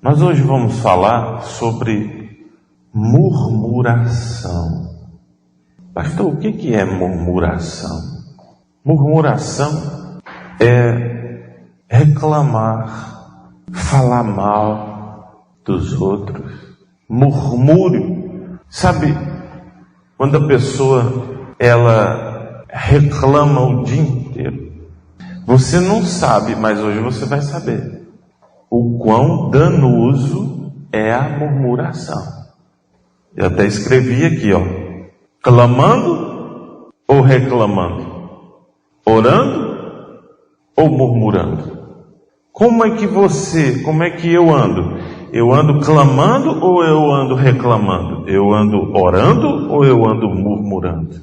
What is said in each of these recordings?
Nós hoje vamos falar sobre murmuração. Pastor, o que é murmuração? Murmuração é reclamar, falar mal dos outros. Murmúrio, sabe, quando a pessoa ela reclama o dia inteiro. Você não sabe, mas hoje você vai saber o quão danoso é a murmuração. Eu até escrevi aqui, clamando ou reclamando? Orando ou murmurando? Como é que eu ando? Eu ando clamando ou eu ando reclamando? Eu ando orando ou eu ando murmurando?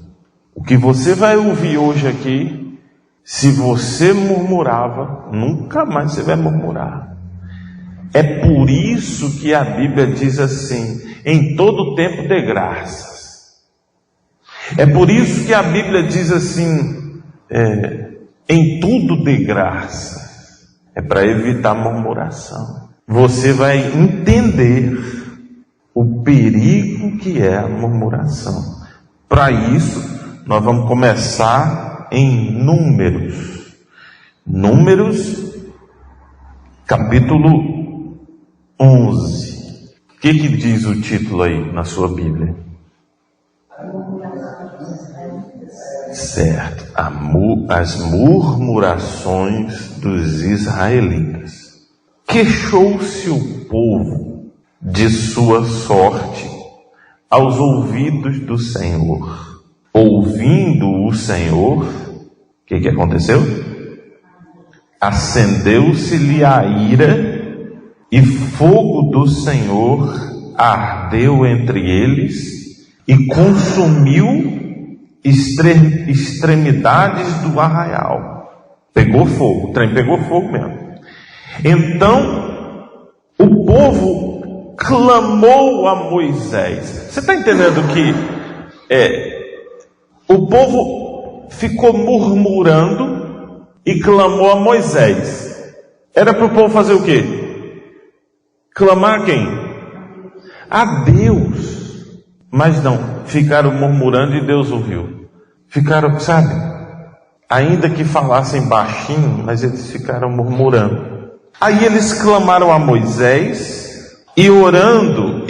O que você vai ouvir hoje aqui, se você murmurava, nunca mais você vai murmurar. É por isso que a Bíblia diz assim: em todo tempo dê graças. É por isso que a Bíblia diz assim: em tudo dê graças. É para evitar murmuração. Você vai entender o perigo que é a murmuração. Para isso, nós vamos começar em Números. Números, capítulo 11. O que diz o título aí na sua Bíblia? Certo. As murmurações dos israelitas. Queixou-se o povo de sua sorte aos ouvidos do Senhor. Ouvindo o Senhor, o que aconteceu? Acendeu-se-lhe a ira, e fogo do Senhor ardeu entre eles e consumiu extremidades do arraial. Pegou fogo, o trem pegou fogo mesmo. Então o povo clamou a Moisés. Você está entendendo que o povo ficou murmurando e clamou a Moisés? Era para o povo fazer o quê? Clamar a quem? A Deus. Mas não, ficaram murmurando e Deus ouviu. Ficaram, sabe, ainda que falassem baixinho, mas eles ficaram murmurando. Aí eles clamaram a Moisés, e orando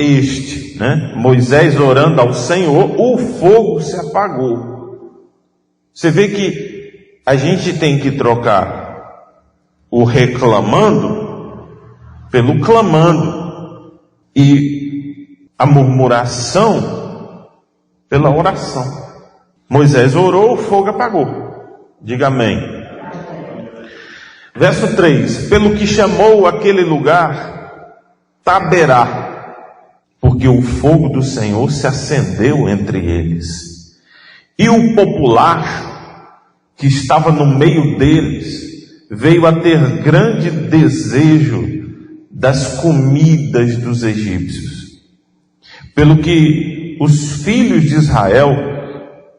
Moisés orando ao Senhor, o fogo se apagou. Você vê que a gente tem que trocar o reclamando pelo clamando, e a murmuração pela oração. Moisés orou, o fogo apagou. Diga amém. Verso 3: pelo que chamou aquele lugar Taberá, porque o fogo do Senhor se acendeu entre eles, e o popular que estava no meio deles veio a ter grande desejo das comidas dos egípcios. Pelo que os filhos de Israel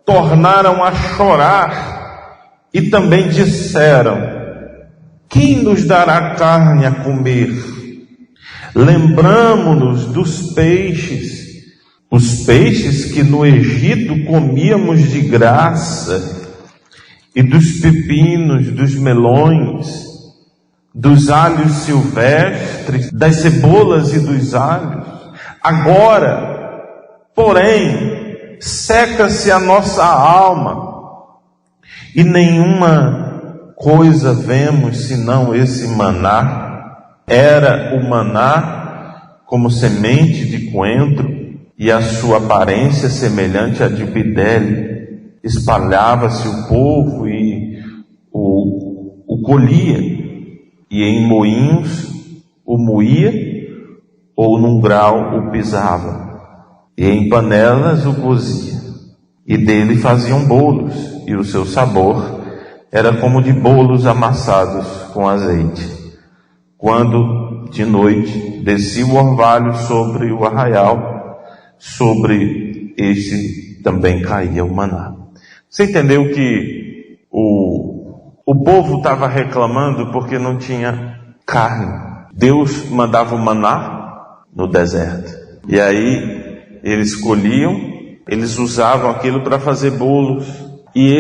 tornaram a chorar e também disseram: quem nos dará carne a comer? Lembramo-nos dos peixes, os peixes que no Egito comíamos de graça, e dos pepinos, dos melões, dos alhos silvestres, das cebolas e dos alhos. Agora, porém, seca-se a nossa alma, e nenhuma coisa vemos senão esse maná. Era o maná como semente de coentro, e a sua aparência semelhante à de bidele. Espalhava-se o povo e o colhia, e em moinhos o moía, ou num grau o pisava, e em panelas o cozia, e dele faziam bolos, e o seu sabor era como de bolos amassados com azeite. Quando de noite descia o orvalho sobre o arraial, sobre este também caía o maná. Você entendeu que o povo estava reclamando porque não tinha carne. Deus mandava o maná no deserto. E aí eles colhiam, eles usavam aquilo para fazer bolos. E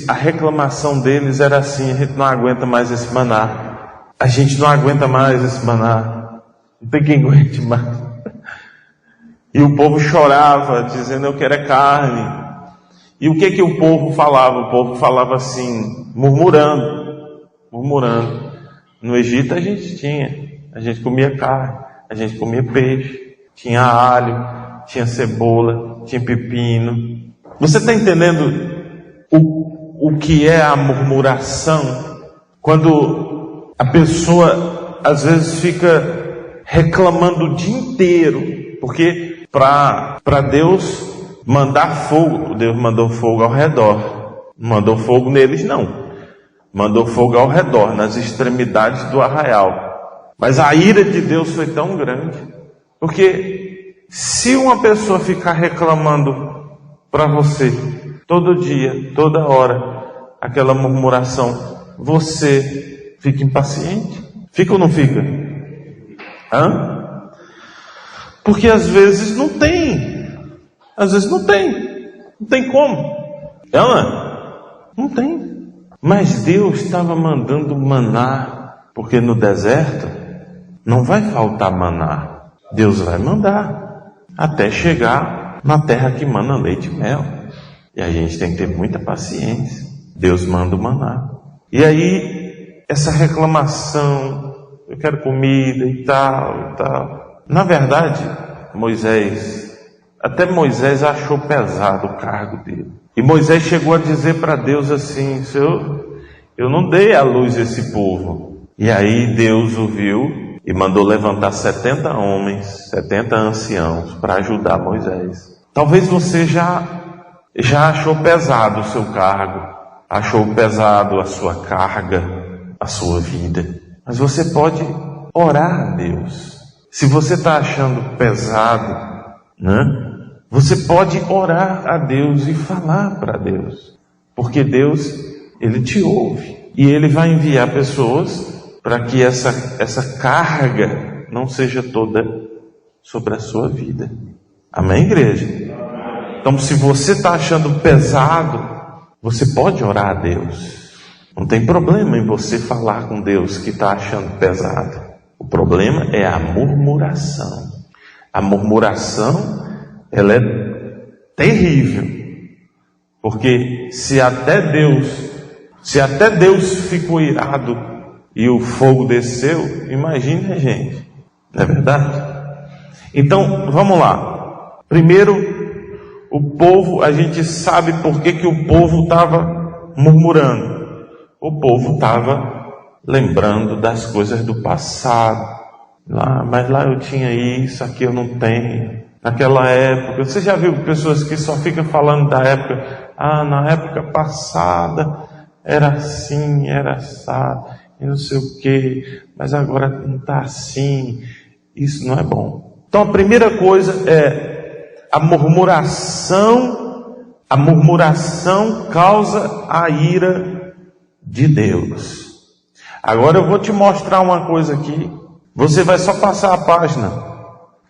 a reclamação deles era assim: a gente não aguenta mais esse maná. A gente não aguenta mais esse maná. Não tem quem aguente mais. E o povo chorava, dizendo: eu quero é carne. E o que o povo falava? O povo falava assim, murmurando. No Egito a gente comia carne, a gente comia peixe, tinha alho, tinha cebola, tinha pepino. Você está entendendo o que é a murmuração? Quando a pessoa às vezes fica reclamando o dia inteiro, porque para Deus mandar fogo, Deus mandou fogo ao redor, não mandou fogo neles não, mandou fogo ao redor, nas extremidades do arraial. Mas a ira de Deus foi tão grande, porque se uma pessoa ficar reclamando para você todo dia, toda hora, aquela murmuração, você fica impaciente? Fica ou não fica? Porque às vezes não tem. Às vezes não tem como. Não tem. Mas Deus estava mandando maná, porque no deserto não vai faltar maná. Deus vai mandar até chegar na terra que mana leite e mel. E a gente tem que ter muita paciência. Deus manda o maná. E aí, essa reclamação, eu quero comida e tal. Na verdade, até Moisés achou pesado o cargo dele. E Moisés chegou a dizer para Deus assim: eu não dei à luz esse povo. E aí Deus o viu e mandou levantar 70 homens, 70 anciãos para ajudar Moisés. Talvez você já achou pesado o seu cargo, achou pesado a sua carga, a sua vida. Mas você pode orar a Deus. Se você está achando pesado, você pode orar a Deus e falar para Deus, porque Deus, Ele te ouve e Ele vai enviar pessoas para que essa carga não seja toda sobre a sua vida. Amém, igreja? Então, se você está achando pesado, você pode orar a Deus. Não tem problema em você falar com Deus que está achando pesado. O problema é a murmuração. A murmuração, ela é terrível, porque se até Deus ficou irado e o fogo desceu, imagine a gente, não é verdade? Então, vamos lá. Primeiro, o povo, a gente sabe por que o povo estava murmurando. O povo estava lembrando das coisas do passado. Mas lá eu tinha isso, aqui eu não tenho. Naquela época, você já viu pessoas que só ficam falando da época? Na época passada era assim, era assado, e não sei o que, mas agora não está assim. Isso não é bom. Então a primeira coisa é a murmuração. A murmuração causa a ira de Deus. Agora eu vou te mostrar uma coisa aqui. Você vai só passar a página,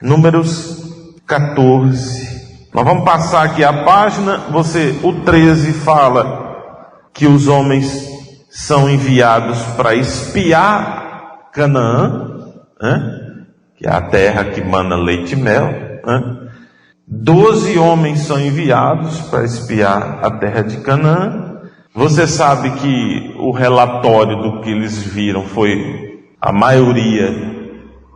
Números 14. Nós vamos passar aqui a página. O 13 fala que os homens são enviados para espiar Canaã, que é a terra que mana leite e mel. 12 homens são enviados para espiar a terra de Canaã. Você sabe que o relatório do que eles viram a maioria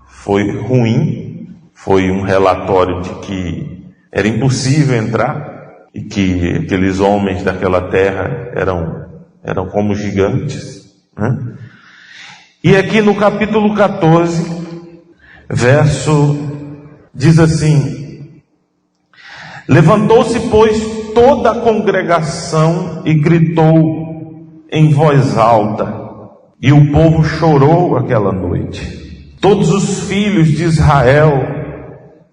foi ruim. Foi um relatório de que era impossível entrar e que aqueles homens daquela terra eram como gigantes. E aqui no capítulo 14, diz assim: levantou-se, pois, toda a congregação e gritou em voz alta, e o povo chorou aquela noite. Todos os filhos de Israel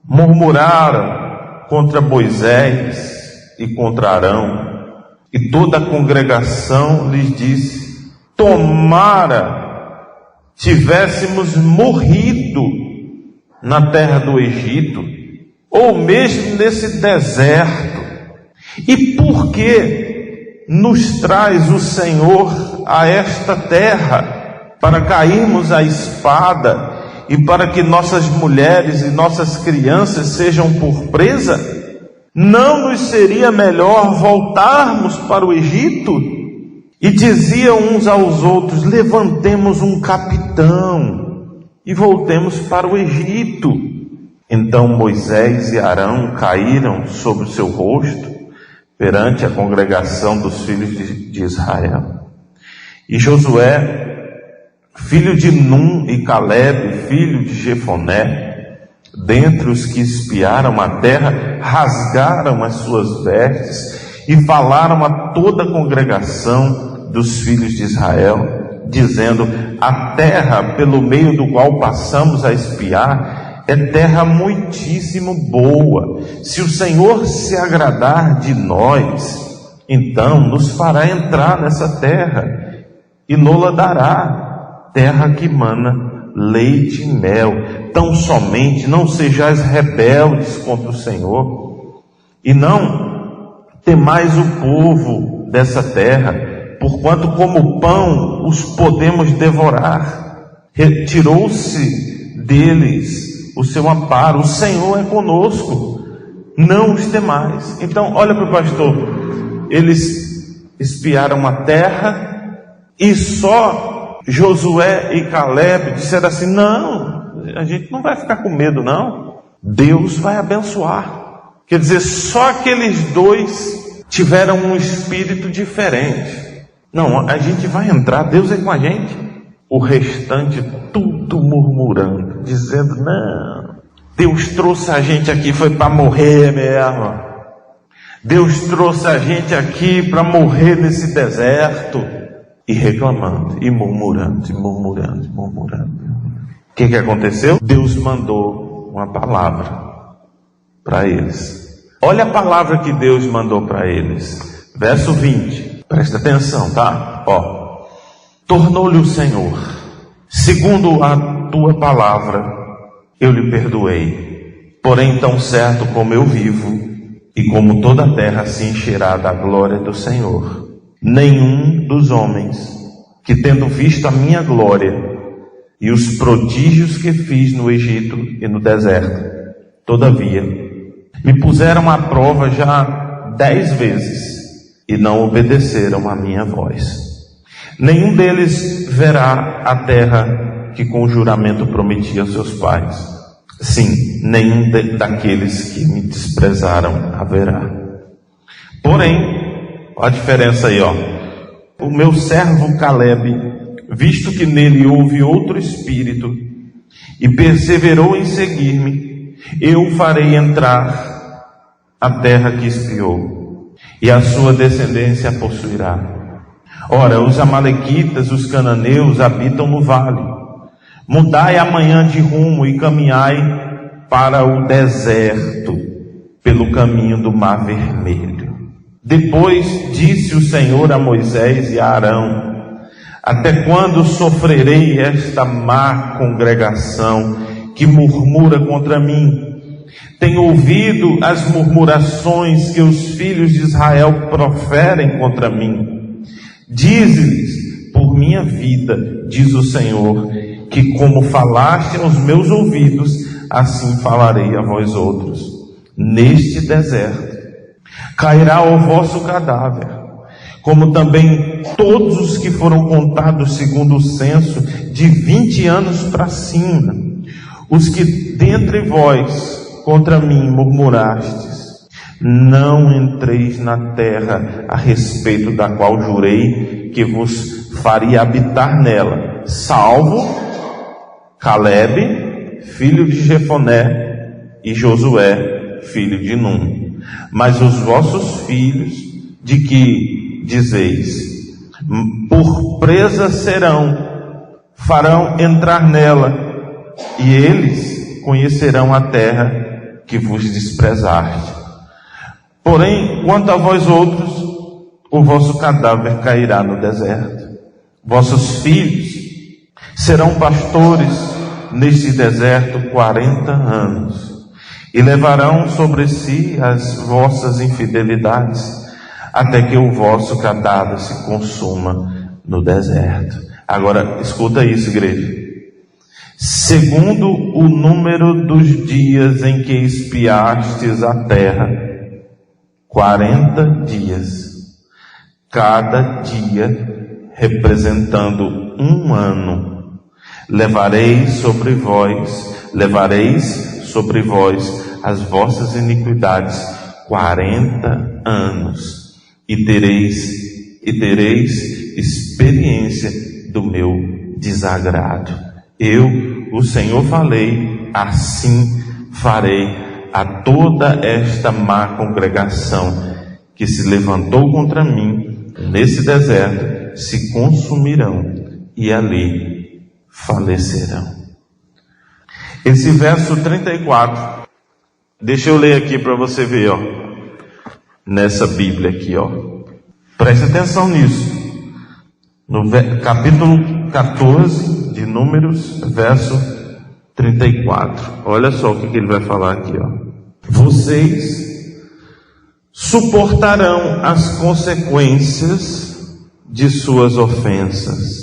murmuraram contra Moisés e contra Arão, e toda a congregação lhes disse: tomara tivéssemos morrido na terra do Egito, ou mesmo nesse deserto. E por que nos traz o Senhor a esta terra? Para cairmos à espada e para que nossas mulheres e nossas crianças sejam por presa? Não nos seria melhor voltarmos para o Egito? E diziam uns aos outros: levantemos um capitão e voltemos para o Egito. Então Moisés e Arão caíram sobre o seu rosto perante a congregação dos filhos de Israel. E Josué, filho de Num, e Calebe, filho de Jefoné, dentre os que espiaram a terra, rasgaram as suas vestes e falaram a toda a congregação dos filhos de Israel, dizendo: a terra pelo meio do qual passamos a espiar é terra muitíssimo boa. Se o Senhor se agradar de nós, então nos fará entrar nessa terra e nos dará, terra que mana leite e mel. Tão somente não sejais rebeldes contra o Senhor, e não temais o povo dessa terra, porquanto como pão os podemos devorar. Retirou-se deles o seu amparo. O Senhor é conosco, não os temais. Então olha para o pastor, eles espiaram a terra e só Josué e Calebe disseram assim: não, a gente não vai ficar com medo não, Deus vai abençoar. Quer dizer, só aqueles dois tiveram um espírito diferente. Não, a gente vai entrar, Deus é com a gente. O restante tudo murmurando, dizendo: não, Deus trouxe a gente aqui foi para morrer mesmo. Deus trouxe a gente aqui para morrer nesse deserto. E reclamando, e murmurando, e murmurando, e murmurando. O que aconteceu? Deus mandou uma palavra para eles. Olha a palavra que Deus mandou para eles. Verso 20. Presta atenção, tá? Ó. Tornou-lhe o Senhor: segundo a tua palavra, eu lhe perdoei. Porém, tão certo como eu vivo, e como toda a terra se encherá da glória do Senhor, nenhum dos homens que, tendo visto a minha glória e os prodígios que fiz no Egito e no deserto, todavia, me puseram à prova já 10 vezes e não obedeceram à minha voz. Nenhum deles verá a terra que com juramento prometi aos seus pais. Sim, nenhum daqueles que me desprezaram haverá. Porém, olha a diferença aí, ó. O meu servo Calebe, visto que nele houve outro espírito, e perseverou em seguir-me, eu farei entrar a terra que espiou, e a sua descendência a possuirá. Ora, os amalequitas, os cananeus, habitam no vale. Mudai amanhã de rumo e caminhai para o deserto, pelo caminho do Mar Vermelho. Depois disse o Senhor a Moisés e a Arão: até quando sofrerei esta má congregação que murmura contra mim? Tenho ouvido as murmurações que os filhos de Israel proferem contra mim. Dize-lhes, por minha vida, diz o Senhor, que como falaste aos meus ouvidos, assim falarei a vós outros. Neste deserto cairá o vosso cadáver, como também todos os que foram contados segundo o censo, de 20 anos para cima, os que dentre vós contra mim murmurastes. Não entreis na terra a respeito da qual jurei que vos faria habitar nela, salvo Calebe, filho de Jefoné, e Josué, filho de Num. Mas os vossos filhos, de que dizeis, por presa serão, farão entrar nela, e eles conhecerão a terra que vos desprezaste. Porém, quanto a vós outros, o vosso cadáver cairá no deserto. Vossos filhos Serão pastores neste deserto 40 anos, e levarão sobre si as vossas infidelidades, até que o vosso cadáver se consuma no deserto. Agora, escuta isso, igreja. Segundo o número dos dias em que espiastes a terra, 40 dias, cada dia representando um ano, levareis sobre vós as vossas iniquidades 40 anos, e tereis experiência do meu desagrado. Eu, o Senhor, falei, assim farei a toda esta má congregação que se levantou contra mim nesse deserto, se consumirão e ali falecerão. Esse verso 34, deixa eu ler aqui para você ver, ó, nessa Bíblia aqui, ó. Preste atenção nisso. No capítulo 14 de Números, verso 34. Olha só o que ele vai falar aqui, ó. Vocês suportarão as consequências de suas ofensas,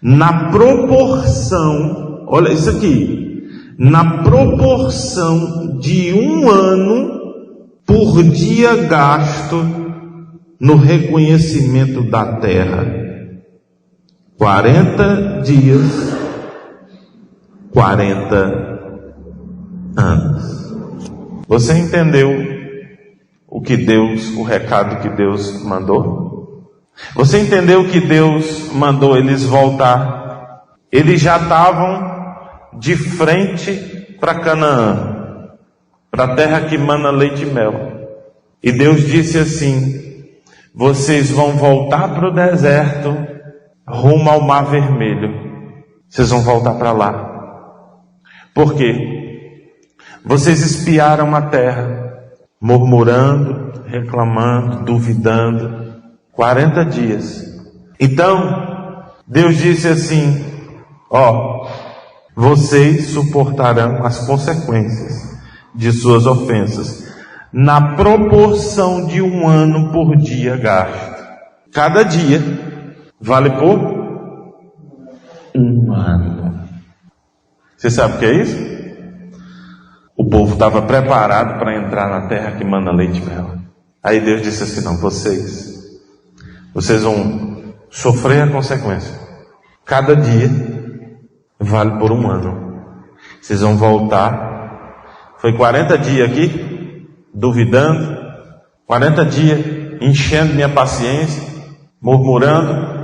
na proporção, olha isso aqui, na proporção de um ano por dia gasto no reconhecimento da terra. 40 dias, 40 anos. Você entendeu o recado que Deus mandou? Você entendeu que Deus mandou eles voltar? Eles já estavam de frente para Canaã, para a terra que mana leite e mel. E Deus disse assim: vocês vão voltar para o deserto, rumo ao Mar Vermelho. Vocês vão voltar para lá. Por quê? Vocês espiaram a terra, murmurando, reclamando, duvidando, 40 dias. Então, Deus disse assim: ó, vocês suportarão as consequências de suas ofensas, na proporção de um ano por dia gasto. Cada dia vale por um ano. Você sabe o que é isso? O povo estava preparado para entrar na terra que mana leite e mel. Aí Deus disse assim: não, vocês vão sofrer a consequência. Cada dia vale por um ano. Vocês vão voltar. Foi 40 dias aqui, duvidando, 40 dias enchendo minha paciência, murmurando.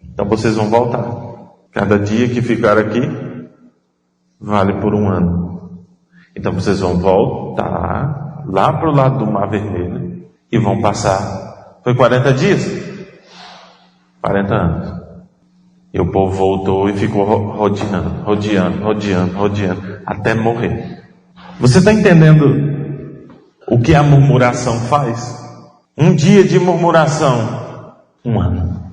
Então vocês vão voltar. Cada dia que ficar aqui vale por um ano. Então vocês vão voltar lá para o lado do Mar Vermelho e vão passar. Foi 40 dias? 40 anos. E o povo voltou e ficou rodeando, até morrer. Você está entendendo o que a murmuração faz? Um dia de murmuração, um ano.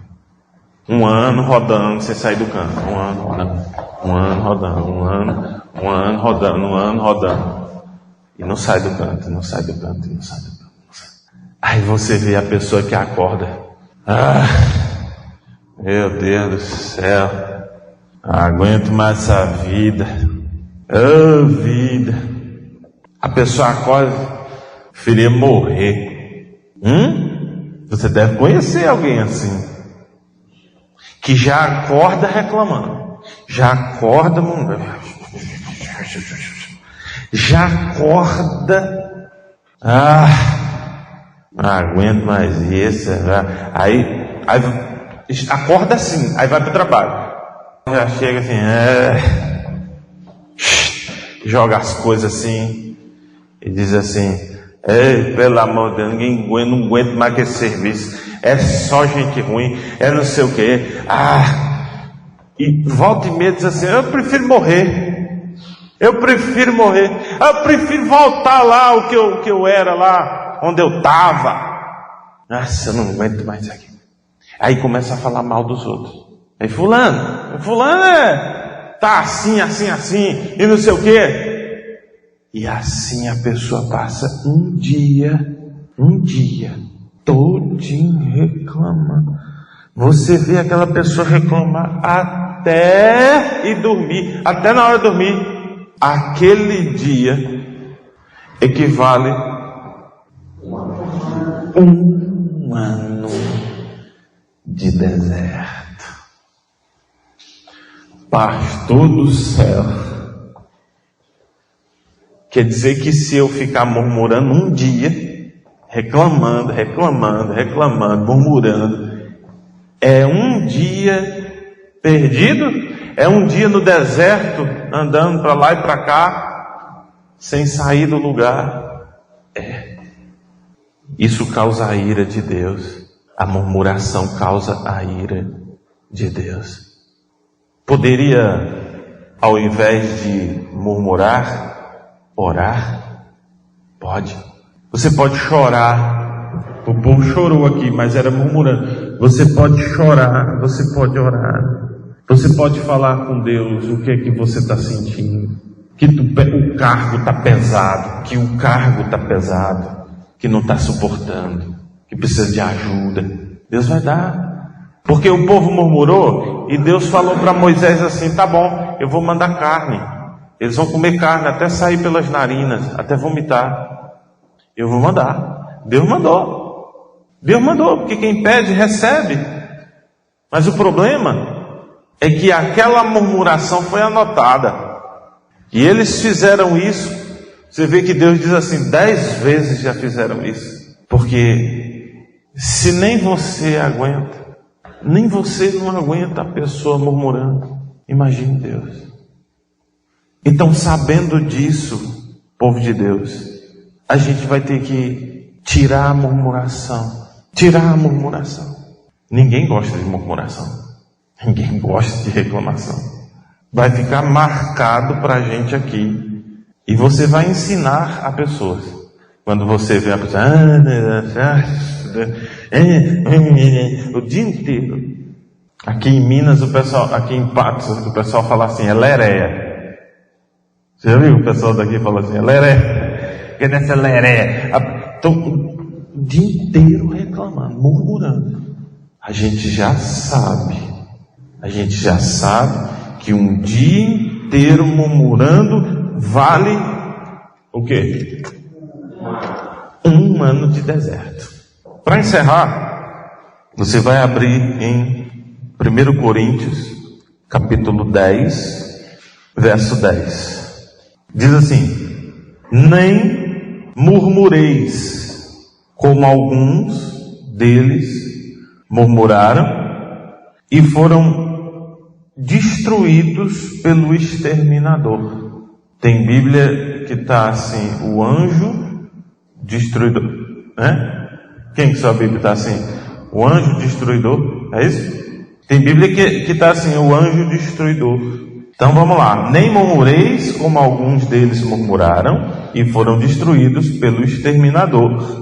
Um ano rodando, você sai do canto. Um ano rodando, um ano rodando, um ano rodando. E não sai do canto, não sai do canto. Aí você vê a pessoa que acorda. Ah, meu Deus do céu. Não aguento mais essa vida. Oh, vida. A pessoa acorda, preferia morrer. Você deve conhecer alguém assim, que já acorda reclamando, já acorda já acorda, não aguento mais isso. Aí acorda assim, aí vai para o trabalho, já chega assim, joga as coisas assim e diz assim: ei, pelo amor de Deus, não aguento mais que esse serviço, é só gente ruim, é não sei o que. E volta e meia diz assim: eu prefiro morrer, eu prefiro voltar lá o que eu era lá, onde eu estava. Nossa, eu não aguento mais isso aqui. Aí começa a falar mal dos outros. Aí fulano tá assim, e não sei o quê. E assim a pessoa passa um dia todinho reclamando. Você vê aquela pessoa reclamar até ir dormir, até na hora de dormir. Aquele dia equivale um ano de deserto. Pastor do céu. Quer dizer que se eu ficar murmurando um dia, reclamando, murmurando, é um dia perdido? É um dia no deserto, andando para lá e para cá, sem sair do lugar? Isso causa a ira de Deus. A murmuração causa a ira de Deus. Poderia, ao invés de murmurar, orar? Pode. Você pode chorar. O povo chorou aqui, mas era murmurando. Você pode chorar, você pode orar. Você pode falar com Deus o que é que você está sentindo. Que o cargo está pesado, que não está suportando, que precisa de ajuda. Deus vai dar. Porque o povo murmurou e Deus falou para Moisés assim: tá bom, eu vou mandar carne. Eles vão comer carne até sair pelas narinas, até vomitar. Eu vou mandar. Deus mandou, porque quem pede recebe. Mas o problema é que aquela murmuração foi anotada. E eles fizeram isso. Você vê que Deus diz assim: 10 vezes já fizeram isso. Porque se nem você aguenta, nem você não aguenta a pessoa murmurando, imagine Deus. Então, sabendo disso, povo de Deus, a gente vai ter que tirar a murmuração. Ninguém gosta de murmuração. Ninguém gosta de reclamação. Vai ficar marcado para a gente aqui. E você vai ensinar a pessoas. Quando você vê a pessoa o dia inteiro. Aqui em Minas, aqui em Patos, o pessoal fala assim: é leréia. Você já viu o pessoal daqui falar assim: é leréia? Que nessa leréia? Então, o dia inteiro reclamando, murmurando. A gente já sabe que um dia inteiro murmurando vale o quê? Um ano de deserto. Para encerrar, você vai abrir em 1 Coríntios, capítulo 10, verso 10. Diz assim: nem murmureis, como alguns deles murmuraram e foram destruídos pelo exterminador. Tem Bíblia que está assim: o anjo destruidor, né? Quem que sua Bíblia está assim? O anjo destruidor, é isso? Tem Bíblia que está assim: o anjo destruidor. Então vamos lá: nem murmureis como alguns deles murmuraram e foram destruídos pelo exterminador.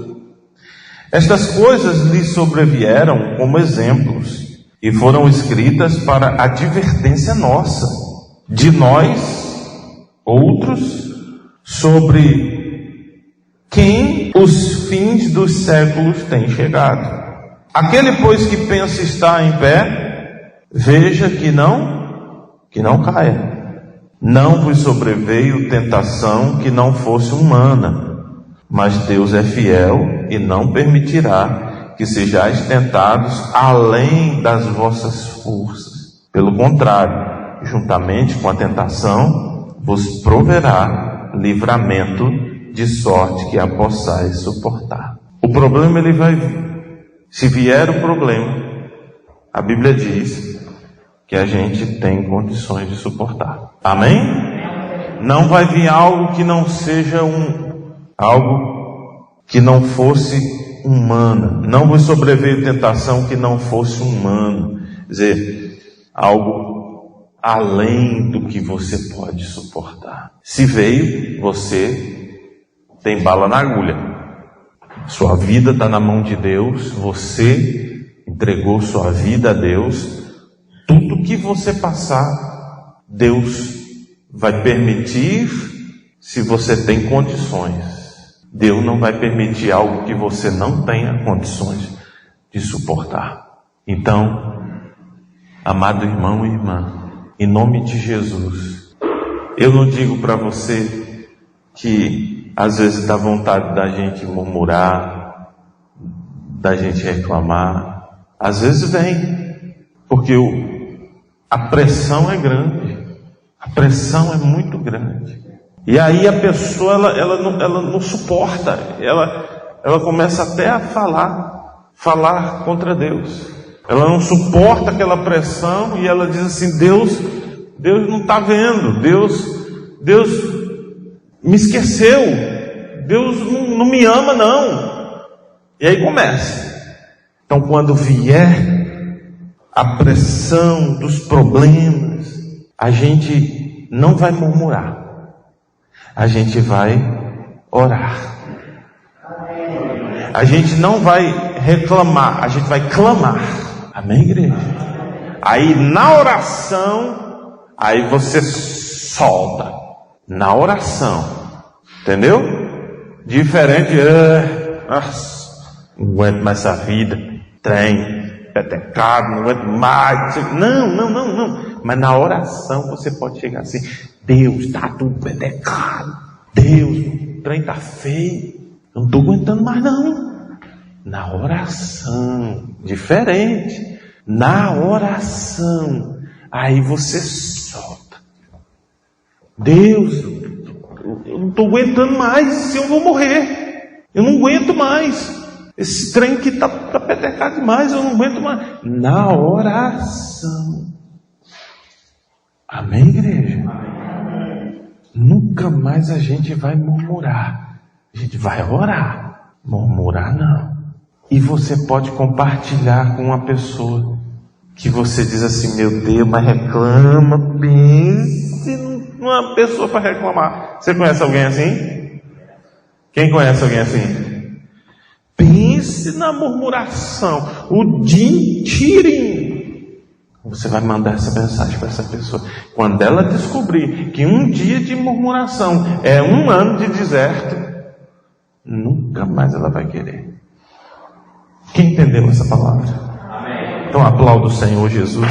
Estas coisas lhes sobrevieram como exemplos e foram escritas para advertência nossa, de nós, outros, sobre quem os fins dos séculos têm chegado. Aquele, pois, que pensa estar em pé, veja que não caia. Não vos sobreveio tentação que não fosse humana, mas Deus é fiel e não permitirá que sejais tentados além das vossas forças. Pelo contrário, juntamente com a tentação, vos proverá livramento, de sorte que a possais suportar. O problema, ele vai vir. Se vier o problema, a Bíblia diz que a gente tem condições de suportar. Amém? Não vai vir algo que não seja algo que não fosse humana. Não vos sobreveio tentação que não fosse humana. Quer dizer, algo além do que você pode suportar. Se veio, você tem bala na agulha. Sua vida está na mão de Deus. Você entregou sua vida a Deus. Tudo que você passar, Deus vai permitir se você tem condições. Deus não vai permitir algo que você não tenha condições de suportar. Então, amado irmão e irmã, em nome de Jesus, eu não digo para você que às vezes dá vontade da gente murmurar, da gente reclamar. Às vezes vem, porque a pressão é grande. A pressão é muito grande. E aí a pessoa, ela não suporta. Ela começa até a falar contra Deus. Ela não suporta aquela pressão e ela diz assim: Deus não está vendo. Deus me esqueceu. Deus não me ama, não. E aí começa. Então, quando vier a pressão dos problemas, a gente não vai murmurar. A gente vai orar. A gente não vai reclamar, a gente vai clamar. Amém, igreja? Aí na oração, aí você solta. Na oração. Entendeu? Diferente. Não aguento mais essa vida. Trem, petecado, não aguento mais. Não. Mas na oração você pode chegar assim: Deus, está tudo petecado. Deus, o trem está feio. Eu não estou aguentando mais não. Na oração, diferente. Na oração, aí você solta. Deus, eu não estou aguentando mais, eu vou morrer. Eu não aguento mais. Esse trem que está petecado demais, eu não aguento mais. Na oração. Amém, igreja? Nunca mais a gente vai murmurar. A gente vai orar. Murmurar não. E você pode compartilhar com uma pessoa que você diz assim: meu Deus, mas reclama. Pense numa pessoa para reclamar. Você conhece alguém assim? Quem conhece alguém assim? Pense na murmuração. O dia inteirinho. Você vai mandar essa mensagem para essa pessoa. Quando ela descobrir que um dia de murmuração é 1 ano de deserto, nunca mais ela vai querer. Quem entendeu essa palavra? Amém. Então aplauda o Senhor Jesus.